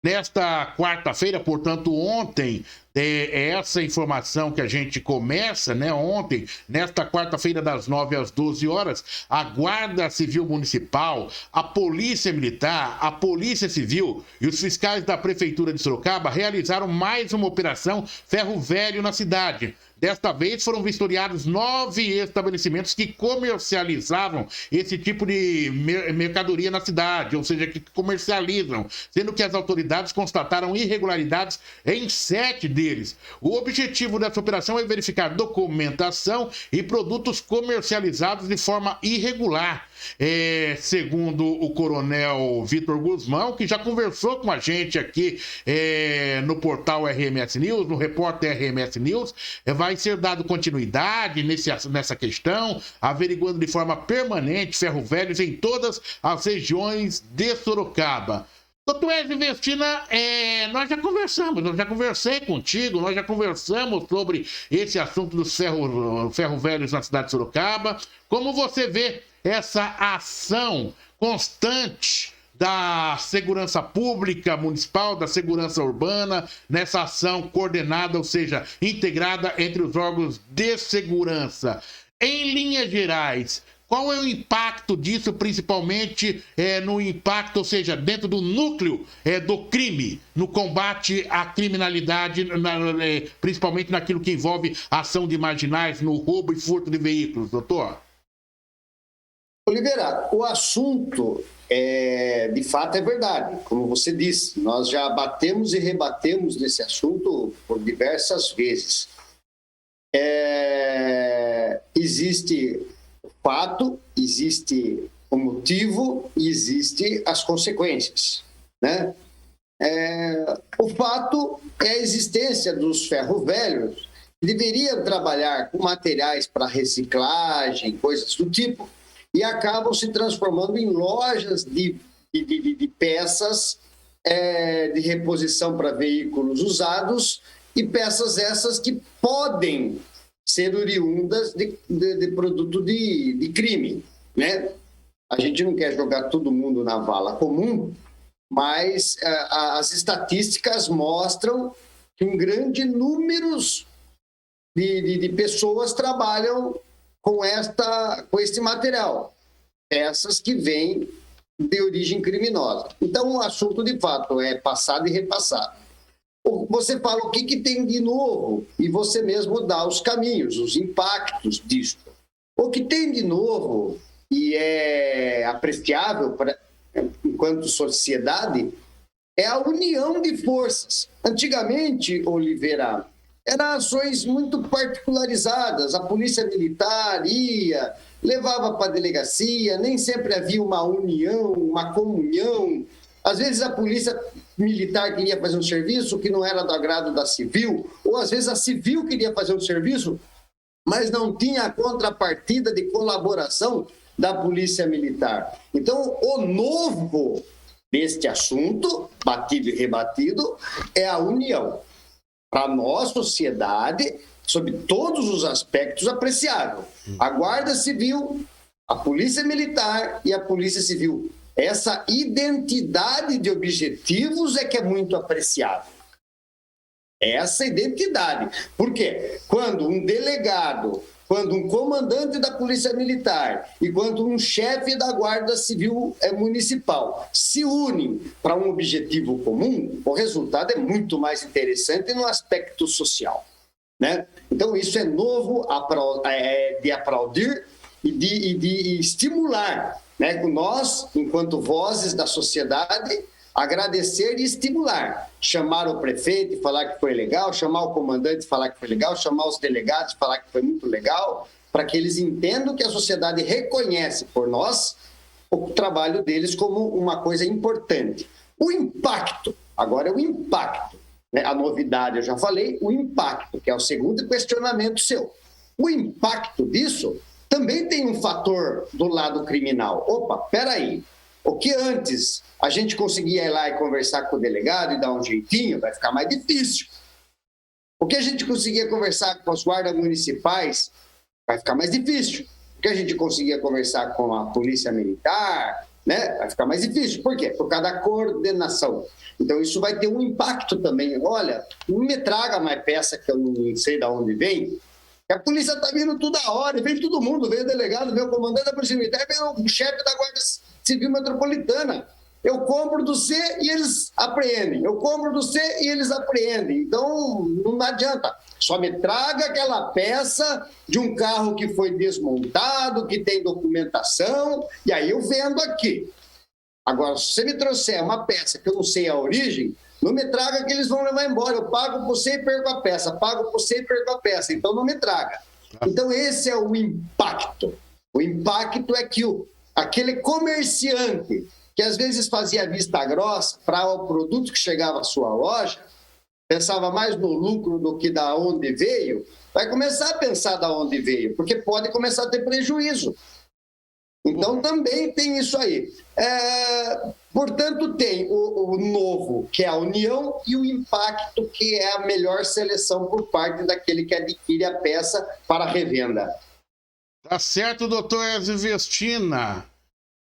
Nesta quarta-feira, portanto, ontem, essa informação que a gente começa, né, ontem, nesta quarta-feira, das 9 às 12 horas, a Guarda Civil Municipal, a Polícia Militar, a Polícia Civil e os fiscais da Prefeitura de Sorocaba realizaram mais uma operação Ferro Velho na cidade. Desta vez foram vistoriados 9 estabelecimentos que comercializavam esse tipo de mercadoria na cidade, ou seja, que comercializam, sendo que as autoridades constataram irregularidades em 7 deles. O objetivo dessa operação é verificar documentação e produtos comercializados de forma irregular. Segundo o coronel Vitor Guzmão, que já conversou com a gente aqui no portal RMS News, no repórter RMS News, vai ser dado continuidade nessa questão, averiguando de forma permanente ferro velhos em todas as regiões de Sorocaba. Doutor Ezio Vestina, nós já conversamos, eu já conversei contigo, nós já conversamos sobre esse assunto dos ferro velhos na cidade de Sorocaba. Como você vê essa ação constante da segurança pública municipal, da segurança urbana, nessa ação coordenada, ou seja, integrada entre os órgãos de segurança? Em linhas gerais, qual é o impacto disso, principalmente no impacto, ou seja, dentro do núcleo do crime, no combate à criminalidade, principalmente naquilo que envolve ação de marginais, no roubo e furto de veículos, doutor? Oliveira, o assunto, de fato, é verdade. Como você disse, nós já batemos e rebatemos nesse assunto por diversas vezes. Existe o fato, existe o motivo e existe as consequências, né? O fato é a existência dos ferro velhos, que deveriam trabalhar com materiais para reciclagem, coisas do tipo, e acabam se transformando em lojas de peças de reposição para veículos usados, e peças essas que podem ser oriundas de produto de crime, né? A gente não quer jogar todo mundo na vala comum, mas as estatísticas mostram que um grande número de pessoas trabalham com esse material, peças que vêm de origem criminosa. Então, o assunto, de fato, é passado e repassado. Você fala o que tem de novo e você mesmo dá os caminhos, os impactos disso. O que tem de novo e é apreciável enquanto sociedade é a união de forças. Antigamente, Oliveira, eram ações muito particularizadas. A polícia militar ia, levava para a delegacia, nem sempre havia uma união, uma comunhão. Às vezes a polícia militar queria fazer um serviço que não era do agrado da civil, ou às vezes a civil queria fazer um serviço, mas não tinha a contrapartida de colaboração da polícia militar. Então, o novo deste assunto, batido e rebatido, é a união. Para nós, sociedade, sob todos os aspectos, apreciável. A Guarda Civil, a Polícia Militar e a Polícia Civil. Essa identidade de objetivos é que é muito apreciável. Essa identidade. Por quê? Quando um delegado, quando um comandante da Polícia Militar e quando um chefe da Guarda Civil municipal se unem para um objetivo comum, o resultado é muito mais interessante no aspecto social, né? Então, isso é novo de aplaudir e de estimular, né? Nós, enquanto vozes da sociedade, agradecer e estimular. Chamar o prefeito e falar que foi legal, chamar o comandante e falar que foi legal, chamar os delegados e falar que foi muito legal, para que eles entendam que a sociedade reconhece por nós o trabalho deles como uma coisa importante. O impacto, agora é o impacto, né? A novidade, eu já falei, o impacto, que é o segundo questionamento seu. O impacto disso também tem um fator do lado criminal. Opa, peraí. O que antes a gente conseguia ir lá e conversar com o delegado e dar um jeitinho, vai ficar mais difícil. O que a gente conseguia conversar com os guardas municipais, vai ficar mais difícil. O que a gente conseguia conversar com a polícia militar, né? Vai ficar mais difícil. Por quê? Por causa da coordenação. Então, isso vai ter um impacto também. Olha, não me traga mais peça que eu não sei de onde vem. A polícia está vindo toda hora, vem todo mundo, vem o delegado, vem o comandante da Polícia Militar, vem o chefe da Guarda Civil Metropolitana. Eu compro do C e eles apreendem. Eu compro do C e eles apreendem. Então, não adianta. Só me traga aquela peça de um carro que foi desmontado, que tem documentação, e aí eu vendo aqui. Agora, se você me trouxer uma peça que eu não sei a origem, não me traga que eles vão levar embora. Eu pago por você e perco a peça. Pago por você e perco a peça. Então, não me traga. Então, esse é o impacto. O impacto é que aquele comerciante que às vezes fazia vista grossa para o produto que chegava à sua loja, pensava mais no lucro do que da onde veio, vai começar a pensar da onde veio, porque pode começar a ter prejuízo. Então, também tem isso aí. Portanto, tem o novo, que é a união, e o impacto, que é a melhor seleção por parte daquele que adquire a peça para revenda. Tá certo, doutor Ezio Vestina.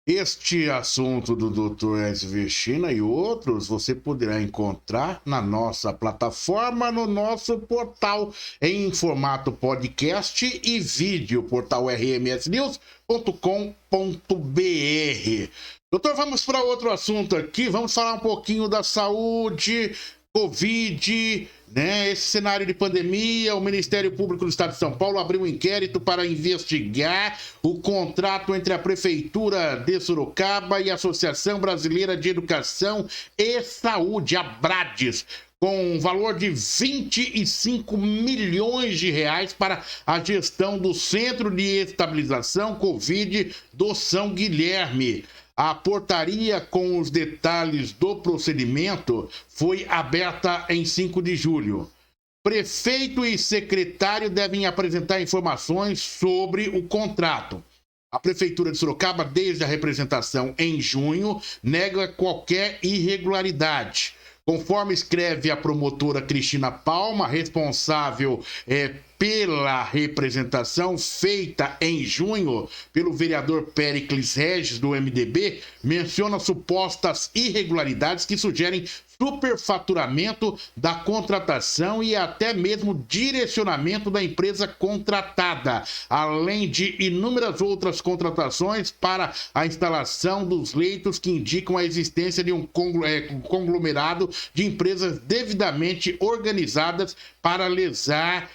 Este assunto do Dr. Ezio Vestina e outros você poderá encontrar na nossa plataforma, no nosso portal, em formato podcast e vídeo, portal rmsnews.com.br. Doutor, vamos para outro assunto aqui, vamos falar um pouquinho da saúde, Covid, né? Esse cenário de pandemia. O Ministério Público do Estado de São Paulo abriu um inquérito para investigar o contrato entre a Prefeitura de Sorocaba e a Associação Brasileira de Educação e Saúde, a Brades, com um valor de 25 milhões de reais para a gestão do Centro de Estabilização Covid do São Guilherme. A portaria com os detalhes do procedimento foi aberta em 5 de julho. Prefeito e secretário devem apresentar informações sobre o contrato. A Prefeitura de Sorocaba, desde a representação em junho, nega qualquer irregularidade. Conforme escreve a promotora Cristina Palma, responsável pela representação feita em junho pelo vereador Péricles Regis, do MDB, menciona supostas irregularidades que sugerem superfaturamento da contratação e até mesmo direcionamento da empresa contratada, além de inúmeras outras contratações para a instalação dos leitos que indicam a existência de um conglomerado de empresas devidamente organizadas para lesar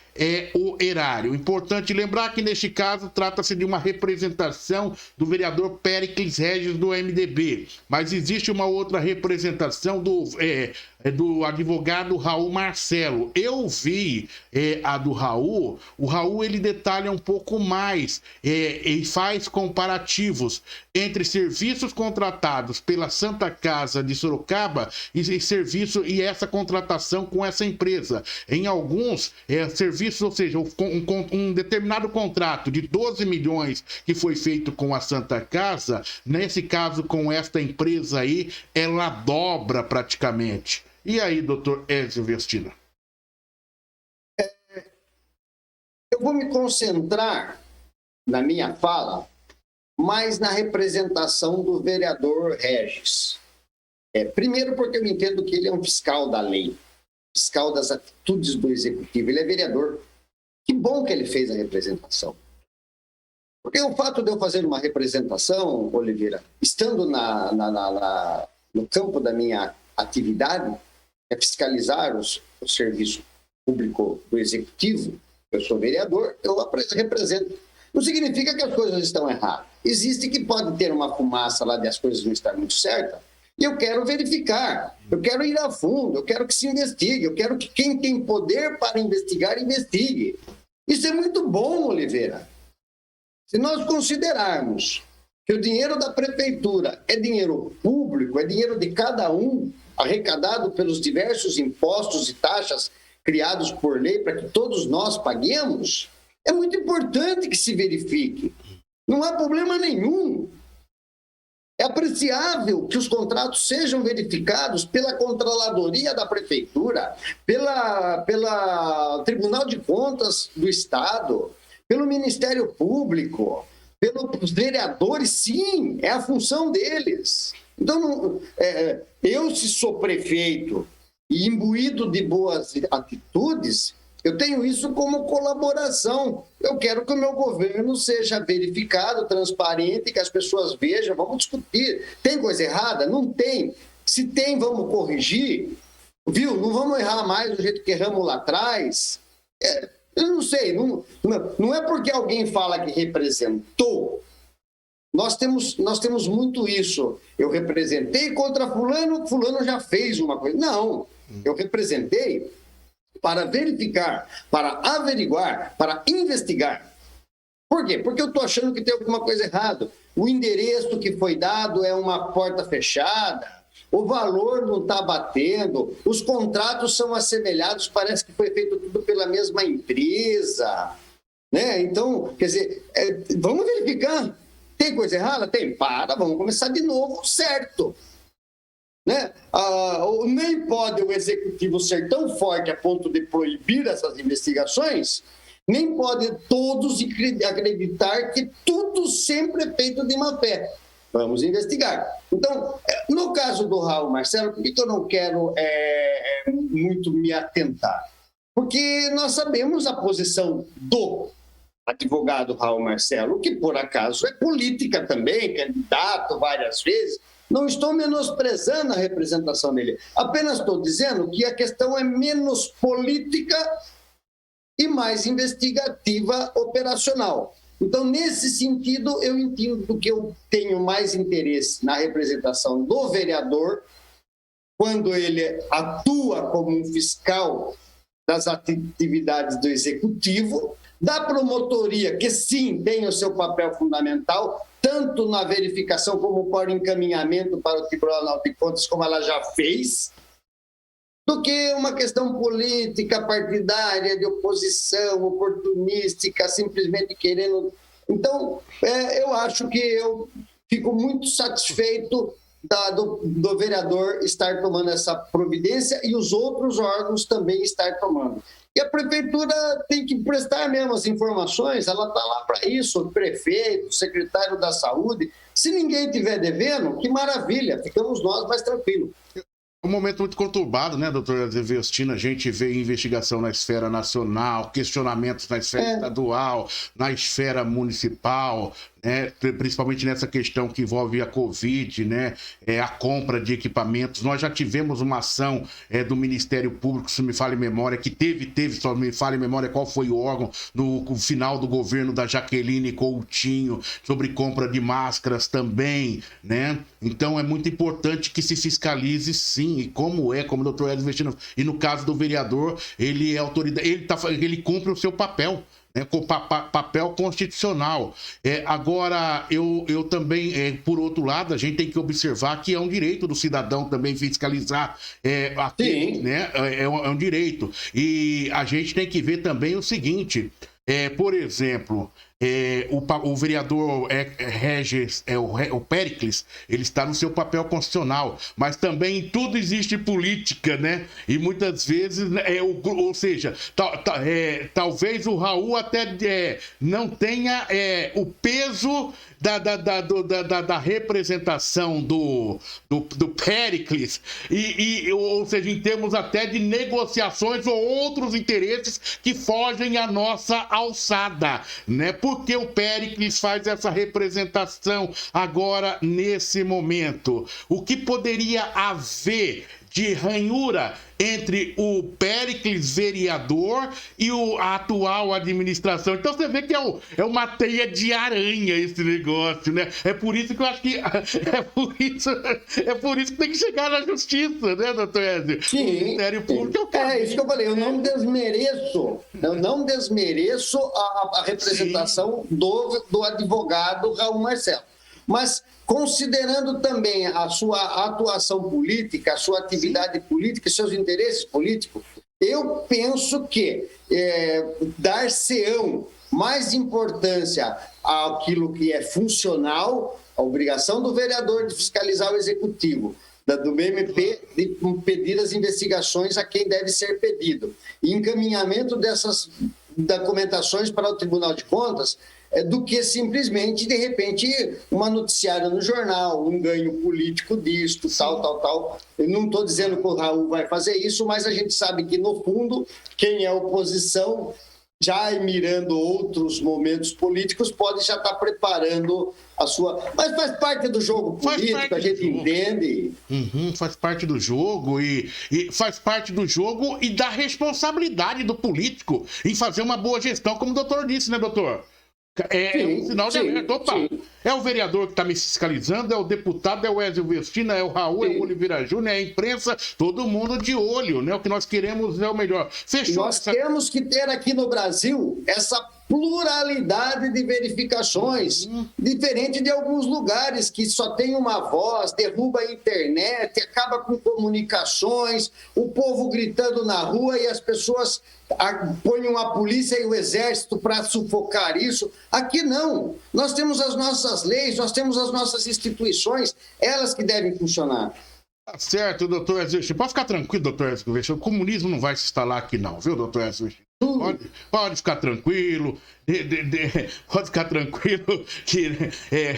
o erário. Importante lembrar que, neste caso, trata-se de uma representação do vereador Péricles Regis, do MDB, mas existe uma outra representação do advogado Raul Marcelo. Eu vi a do Raul. O Raul, ele detalha um pouco mais e faz comparativos entre serviços contratados pela Santa Casa de Sorocaba e essa contratação com essa empresa. Em alguns serviços, ou seja, um determinado contrato de 12 milhões que foi feito com a Santa Casa, nesse caso com esta empresa aí, ela dobra praticamente. E aí, doutor Ezio Vestina? Eu vou me concentrar na minha fala mais na representação do vereador Regis. Primeiro porque eu entendo que ele é um fiscal da lei, fiscal das atitudes do executivo. Ele é vereador. Que bom que ele fez a representação. Porque o fato de eu fazer uma representação, Oliveira, estando no campo da minha atividade, é fiscalizar o serviço público do executivo. Eu sou vereador, eu represento. Não significa que as coisas estão erradas. Existe que pode ter uma fumaça lá de as coisas não estar muito certas, e eu quero verificar, eu quero ir a fundo, eu quero que se investigue, eu quero que quem tem poder para investigar, investigue. Isso é muito bom, Oliveira. Se nós considerarmos que o dinheiro da prefeitura é dinheiro público, é dinheiro de cada um, arrecadado pelos diversos impostos e taxas criados por lei para que todos nós paguemos, é muito importante que se verifique. Não há problema nenhum. É apreciável que os contratos sejam verificados pela Controladoria da Prefeitura, pela Tribunal de Contas do Estado, pelo Ministério Público. pelos vereadores, sim, é a função deles. Então, eu, se sou prefeito e imbuído de boas atitudes, eu tenho isso como colaboração. Eu quero que o meu governo seja verificado, transparente, que as pessoas vejam, vamos discutir. Tem coisa errada? Não tem. Se tem, vamos corrigir. Viu? Não vamos errar mais do jeito que erramos lá atrás. Eu não sei, não é porque alguém fala que representou. Nós temos muito isso. Eu representei contra fulano, fulano já fez uma coisa. Não, eu representei para verificar, para averiguar, para investigar. Por quê? Porque eu estou achando que tem alguma coisa errada. O endereço que foi dado é uma porta fechada, o valor não está batendo, os contratos são assemelhados, parece que foi feito tudo pela mesma empresa. Né? Então, quer dizer, vamos verificar. Tem coisa errada? Tem. Vamos começar de novo, certo. Né? Nem pode o executivo ser tão forte a ponto de proibir essas investigações, nem pode todos acreditar que tudo sempre é feito de má fé. Vamos investigar. Então, no caso do Raul Marcelo, por que eu não quero muito me atentar? Porque nós sabemos a posição do advogado Raul Marcelo, que por acaso é política também, candidato várias vezes. Não estou menosprezando a representação dele. Apenas estou dizendo que a questão é menos política e mais investigativa operacional. Então, nesse sentido, eu entendo que eu tenho mais interesse na representação do vereador, quando ele atua como um fiscal das atividades do executivo, da promotoria, que sim, tem o seu papel fundamental, tanto na verificação como para o encaminhamento para o Tribunal de Contas, como ela já fez, do que uma questão política, partidária, de oposição, oportunística, simplesmente querendo... Então, eu acho que eu fico muito satisfeito do vereador estar tomando essa providência e os outros órgãos também estar tomando. E a prefeitura tem que prestar mesmo as informações, ela está lá para isso, o prefeito, o secretário da saúde. Se ninguém estiver devendo, que maravilha, ficamos nós mais tranquilos. Um momento muito conturbado, né, doutora Vestina? A gente vê investigação na esfera nacional, questionamentos na esfera estadual, na esfera municipal, né, principalmente nessa questão que envolve a Covid, né, a compra de equipamentos. Nós já tivemos uma ação do Ministério Público, se me falha a memória, que só me falha a memória qual foi o órgão, no final do governo da Jaqueline Coutinho, sobre compra de máscaras também, né? Então é muito importante que se fiscalize, sim, e como o doutor Edson Vestina, e no caso do vereador, ele é autoridade, ele cumpre o seu papel, né, com papel constitucional. Agora, eu também, por outro lado, a gente tem que observar que é um direito do cidadão também fiscalizar, né? É um direito. E a gente tem que ver também o seguinte, por exemplo... o vereador Regis, o Péricles, ele está no seu papel constitucional, mas também em tudo existe política, né? E muitas vezes, ou seja, talvez o Raul até não tenha o peso da representação do Péricles, ou seja, em termos até de negociações ou outros interesses que fogem à nossa alçada, né? Porque o Péricles faz essa representação agora, nesse momento. O que poderia haver de ranhura entre o Péricles vereador e a atual administração? Então você vê que é uma teia de aranha esse negócio, né? É por isso que eu acho que é por isso que tem que chegar na justiça, né, doutor Ezio? Sim. O Ministério Público isso que eu falei, eu não desmereço a representação do advogado Raul Marcelo. Mas, considerando também a sua atuação política, a sua atividade política e seus interesses políticos, eu penso que dar-se-ão mais importância àquilo que é funcional, a obrigação do vereador de fiscalizar o executivo, do MP de pedir as investigações a quem deve ser pedido, e encaminhamento dessas documentações para o Tribunal de Contas, do que simplesmente, de repente, uma noticiária no jornal, um ganho político disto, tal. Eu não estou dizendo que o Raul vai fazer isso, mas a gente sabe que, no fundo, quem é oposição, já mirando outros momentos políticos, pode já estar preparando a sua... Mas faz parte do jogo político, a gente entende. Faz parte do jogo e faz parte do jogo e da responsabilidade do político em fazer uma boa gestão, como o doutor disse, né, doutor? É um sinal de alerta. Opa, é o vereador que está me fiscalizando, é o deputado, é o Ezio Vestina, é o Raul, é o Oliveira Júnior, é a imprensa, todo mundo de olho, né? O que nós queremos é o melhor. Fechou. Nós temos que ter aqui no Brasil essa pluralidade de verificações, diferente de alguns lugares que só tem uma voz, derruba a internet, acaba com comunicações, o povo gritando na rua e as pessoas põem a polícia e o exército para sufocar isso. Aqui não. Nós temos as nossas leis, nós temos as nossas instituições, elas que devem funcionar. Tá certo, doutor Ezio. Pode ficar tranquilo, doutor Ezio. O comunismo não vai se instalar aqui não, viu, doutor Ezio? Pode ficar tranquilo, pode ficar tranquilo que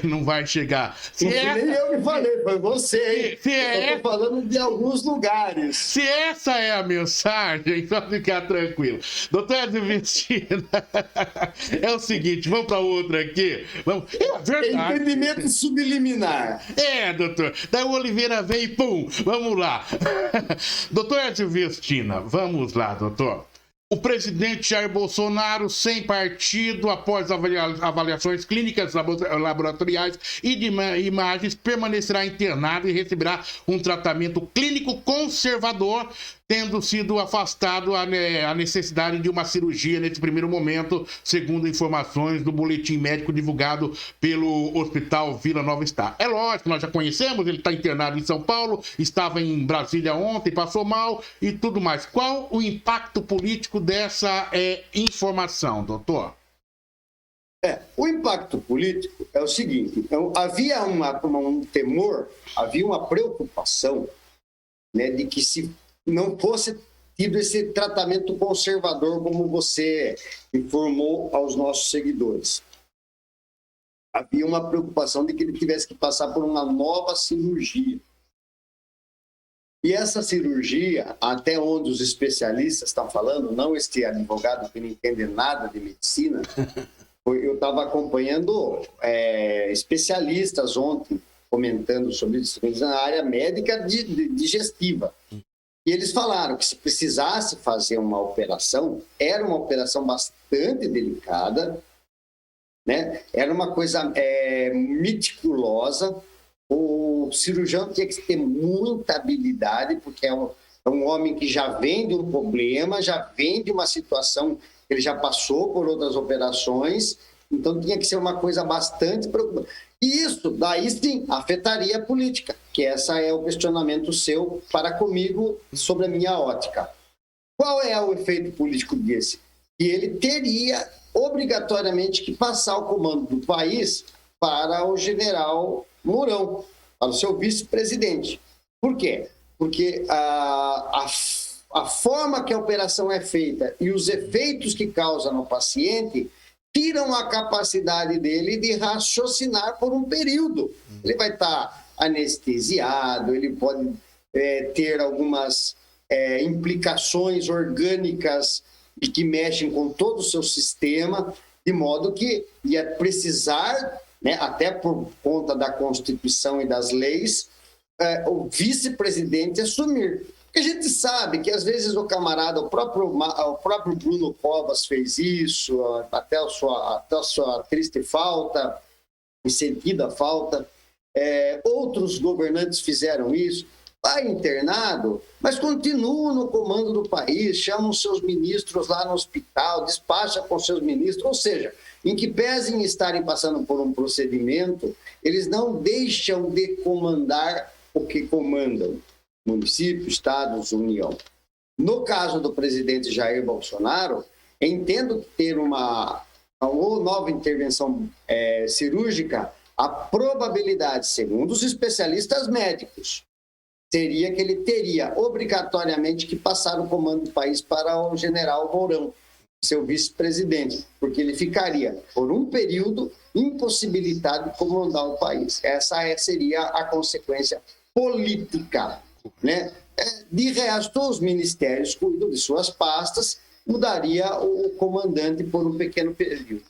não vai chegar. Nem eu que falei, foi você. Eu tô falando de alguns lugares. Se essa é a mensagem, só ficar tranquilo. Doutor Ezio Vestina, é o seguinte, vamos para outra aqui. Vamos. É verdade. Entendimento subliminar. Doutor. Daí o Oliveira vem e pum, vamos lá. Doutor Ezio Vestina, vamos lá, doutor. O presidente Jair Bolsonaro, sem partido, após avaliações clínicas, laboratoriais e de imagens, permanecerá internado e receberá um tratamento clínico conservador, tendo sido afastado a necessidade de uma cirurgia nesse primeiro momento, segundo informações do boletim médico divulgado pelo Hospital Vila Nova Star. É lógico, nós já conhecemos, ele está internado em São Paulo, estava em Brasília ontem, passou mal e tudo mais. Qual o impacto político dessa informação, doutor? O impacto político é o seguinte, então, havia um temor, havia uma preocupação, né, de que se não fosse tido esse tratamento conservador, como você informou aos nossos seguidores. Havia uma preocupação de que ele tivesse que passar por uma nova cirurgia. E essa cirurgia, até onde os especialistas estão falando, não este advogado que não entende nada de medicina, eu estava acompanhando especialistas ontem comentando sobre isso na área médica digestiva. E eles falaram que se precisasse fazer uma operação, era uma operação bastante delicada, né? Era uma coisa meticulosa. O cirurgião tinha que ter muita habilidade, porque é um homem que já vem de um problema, já vem de uma situação que ele já passou por outras operações, então tinha que ser uma coisa bastante preocupante. E isso, daí sim, afetaria a política, que esse é o questionamento seu para comigo sobre a minha ótica. Qual é o efeito político desse? Que ele teria obrigatoriamente que passar o comando do país para o general Mourão, para o seu vice-presidente. Por quê? Porque a forma que a operação é feita e os efeitos que causa no paciente tiram a capacidade dele de raciocinar por um período. Ele vai estar anestesiado, ele pode ter algumas implicações orgânicas e que mexem com todo o seu sistema, de modo que ia precisar, né, até por conta da Constituição e das leis, o vice-presidente assumir. Porque a gente sabe que, às vezes, o camarada, o próprio Bruno Covas fez isso, até a sua triste falta, e sentida falta. Outros governantes fizeram isso. Vai internado, mas continua no comando do país, chama os seus ministros lá no hospital, despacha com seus ministros, ou seja, em que pese em estarem passando por um procedimento, eles não deixam de comandar o que comandam. Município, Estados, União. No caso do presidente Jair Bolsonaro, entendo que ter uma nova intervenção cirúrgica, a probabilidade, segundo os especialistas médicos, seria que ele teria obrigatoriamente que passar o comando do país para o general Mourão. seu vice-presidente, porque ele ficaria, por um período, impossibilitado de comandar o país. Essa seria a consequência política, né? De resto, os ministérios cuidam de suas pastas, mudaria o comandante por um pequeno período.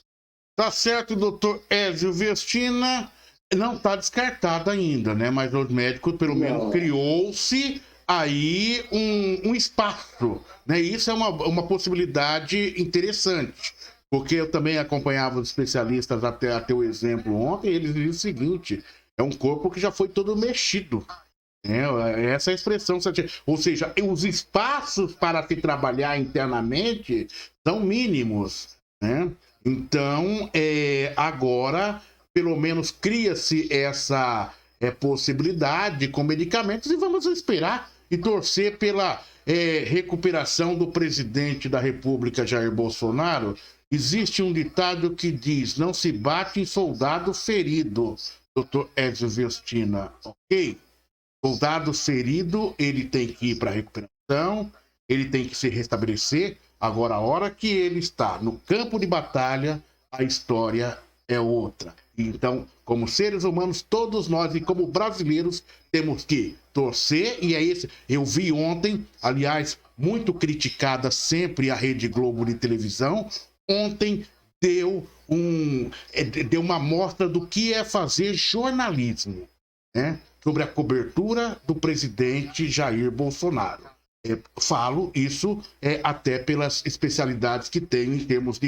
Tá certo, doutor Ézio Vestina. Não está descartado ainda, né? Mas os médicos, pelo menos, criou-se aí um espaço, né? Isso é uma possibilidade interessante, porque eu também acompanhava os especialistas até o exemplo ontem, e eles diziam o seguinte: é um corpo que já foi todo mexido. Essa é a expressão. Ou seja, os espaços para se trabalhar internamente são mínimos, né? Então, agora, pelo menos, cria-se essa possibilidade com medicamentos e vamos esperar e torcer pela recuperação do presidente da República, Jair Bolsonaro. Existe um ditado que diz: não se bate em soldado ferido, doutor Ézio Vestina, ok? Soldado ferido, ele tem que ir para a recuperação, ele tem que se restabelecer. Agora, a hora que ele está no campo de batalha, a história é outra. Então, como seres humanos, todos nós, e como brasileiros, temos que torcer. E é esse. Eu vi ontem, aliás, muito criticada sempre a Rede Globo de televisão. Ontem deu uma amostra do que é fazer jornalismo, né? Sobre a cobertura do presidente Jair Bolsonaro. Falo isso até pelas especialidades que tenho em termos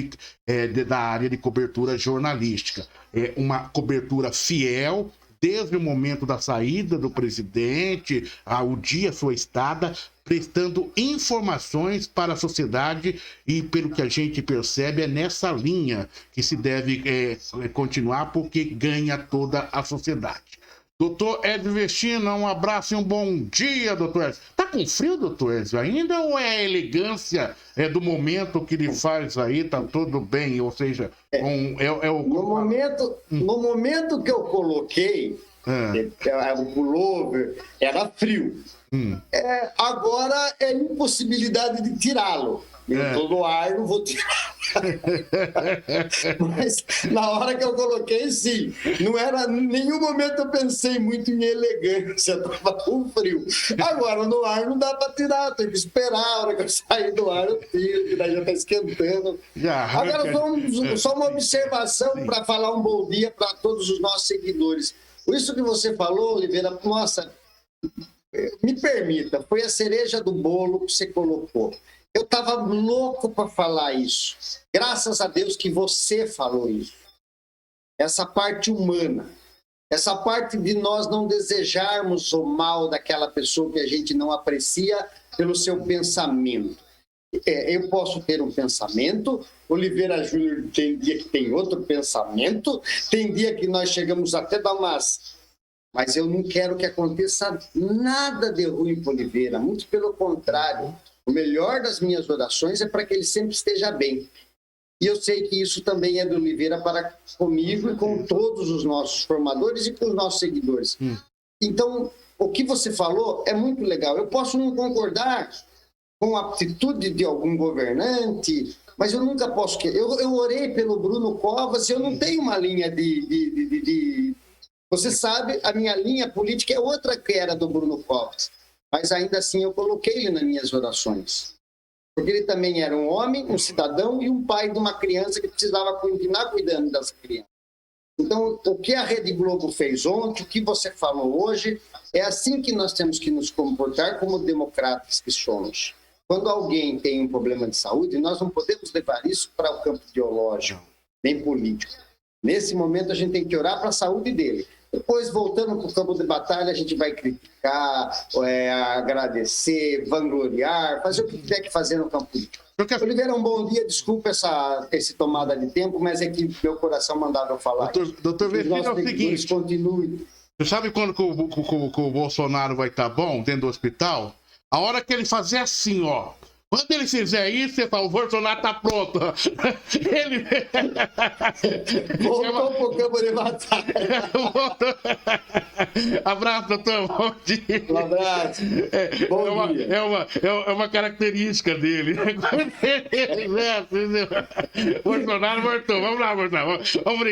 da área de cobertura jornalística. Uma cobertura fiel desde o momento da saída do presidente ao dia sua estada, prestando informações para a sociedade, e pelo que a gente percebe é nessa linha que se deve continuar, porque ganha toda a sociedade. Doutor Ézio Vestina, um abraço e um bom dia, doutor Ézio. Tá com frio, doutor Ézio, ainda, ou é a elegância do momento que ele faz aí, tá tudo bem? Ou seja, No momento que eu coloquei, o pullover era frio. Agora é impossibilidade de tirá-lo. Eu estou no ar, não vou tirar. Mas na hora que eu coloquei, sim. Não era, em nenhum momento eu pensei muito em elegância, estava com frio. Agora no ar não dá para tirar, tem que esperar. A hora que eu sair do ar, eu tiro, que daí já está esquentando. Agora, só uma observação para falar um bom dia para todos os nossos seguidores. Isso que você falou, Oliveira, nossa, me permita, foi a cereja do bolo que você colocou. Eu estava louco para falar isso. Graças a Deus que você falou isso. Essa parte humana. Essa parte de nós não desejarmos o mal daquela pessoa que a gente não aprecia pelo seu pensamento. Eu posso ter um pensamento, Oliveira Júnior tem dia que tem outro pensamento, tem dia que nós chegamos até a dar umas... Mas eu não quero que aconteça nada de ruim para Oliveira, muito pelo contrário. O melhor das minhas orações é para que ele sempre esteja bem. E eu sei que isso também é do Oliveira para comigo e com todos os nossos formadores e com os nossos seguidores. Então, o que você falou é muito legal. Eu posso não concordar com a atitude de algum governante, mas eu nunca posso... Eu orei pelo Bruno Covas e eu não tenho uma linha de... Você sabe, a minha linha política é outra que era do Bruno Covas. Mas ainda assim eu coloquei ele nas minhas orações. Porque ele também era um homem, um cidadão e um pai de uma criança que precisava continuar cuidando das crianças. Então, o que a Rede Globo fez ontem, o que você falou hoje, é assim que nós temos que nos comportar como democratas que somos. Quando alguém tem um problema de saúde, nós não podemos levar isso para o campo ideológico, nem político. Nesse momento, a gente tem que orar para a saúde dele. Depois, voltando para o campo de batalha, a gente vai criticar, agradecer, vangloriar, fazer o que tiver que fazer no campo político. Oliveira, um bom dia. Desculpa essa tomada de tempo, mas é que meu coração mandava eu falar. Doutor Vestina, é o seguinte, continue. Você sabe quando que o Bolsonaro vai estar bom dentro do hospital? A hora que ele fazer assim, ó. Quando ele fizer isso, você fala, o Bolsonaro tá pronto. Ele... Voltou pro campo de batalha. Abraço, doutor. Bom dia. Um abraço. Bom dia. É uma característica dele. Bolsonaro voltou. Vamos lá, Bolsonaro. Vamos